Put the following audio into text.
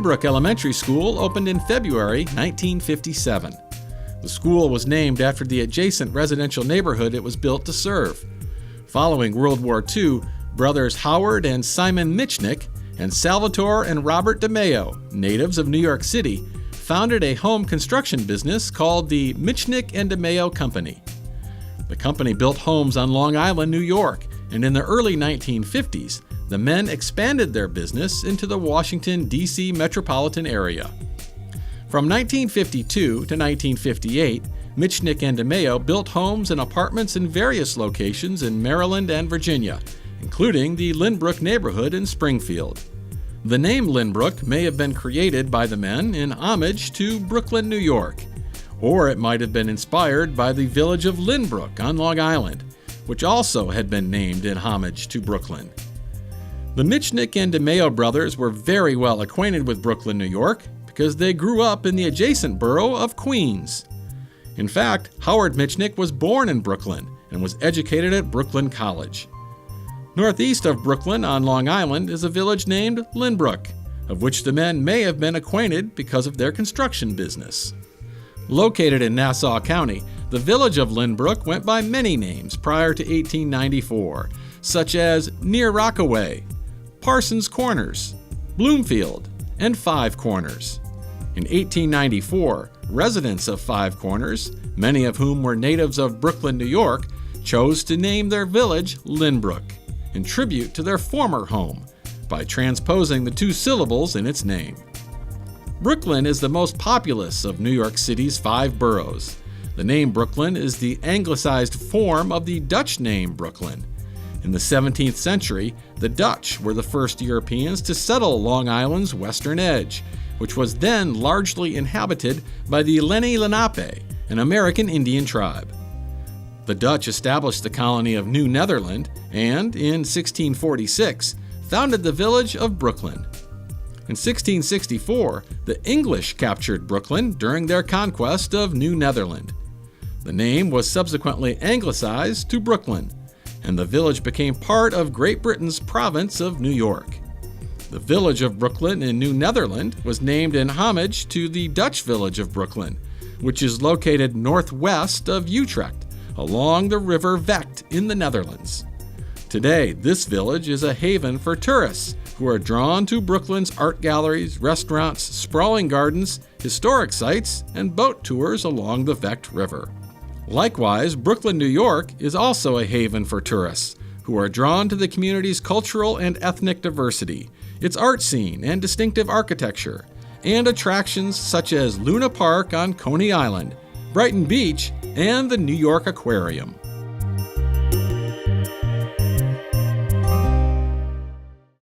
Lynbrook Elementary School opened in February 1957. The school was named after the adjacent residential neighborhood it was built to serve. Following World War II, brothers Howard and Simon Michnick and Salvatore and Robert DeMeo, natives of New York City, founded a home construction business called the Michnick and DeMeo Company. The company built homes on Long Island, New York, and in the early 1950s, the men expanded their business into the Washington, D.C. metropolitan area. From 1952 to 1958, Michnick and DeMeo built homes and apartments in various locations in Maryland and Virginia, including the Lynbrook neighborhood in Springfield. The name Lynbrook may have been created by the men in homage to Brooklyn, New York, or it might have been inspired by the village of Lynbrook on Long Island, which also had been named in homage to Brooklyn. The Michnick and DeMeo brothers were very well acquainted with Brooklyn, New York, because they grew up in the adjacent borough of Queens. In fact, Howard Michnick was born in Brooklyn and was educated at Brooklyn College. Northeast of Brooklyn on Long Island is a village named Lynbrook, of which the men may have been acquainted because of their construction business. Located in Nassau County, the village of Lynbrook went by many names prior to 1894, such as Near Rockaway, Parsons Corners, Bloomfield, and Five Corners. In 1894, residents of Five Corners, many of whom were natives of Brooklyn, New York, chose to name their village Lynbrook, in tribute to their former home, by transposing the two syllables in its name. Brooklyn is the most populous of New York City's 5 boroughs. The name Brooklyn is the anglicized form of the Dutch name Brooklyn. In the 17th century, the Dutch were the first Europeans to settle Long Island's western edge, which was then largely inhabited by the Lenni Lenape, an American Indian tribe. The Dutch established the colony of New Netherland and, in 1646, founded the village of Brooklyn. In 1664, the English captured Brooklyn during their conquest of New Netherland. The name was subsequently anglicized to Brooklyn, and the village became part of Great Britain's province of New York. The village of Brooklyn in New Netherland was named in homage to the Dutch village of Brooklyn, which is located northwest of Utrecht, along the river Vecht in the Netherlands. Today, this village is a haven for tourists who are drawn to Brooklyn's art galleries, restaurants, sprawling gardens, historic sites, and boat tours along the Vecht River. Likewise, Brooklyn, New York is also a haven for tourists who are drawn to the community's cultural and ethnic diversity, its art scene and distinctive architecture, and attractions such as Luna Park on Coney Island, Brighton Beach, and the New York Aquarium.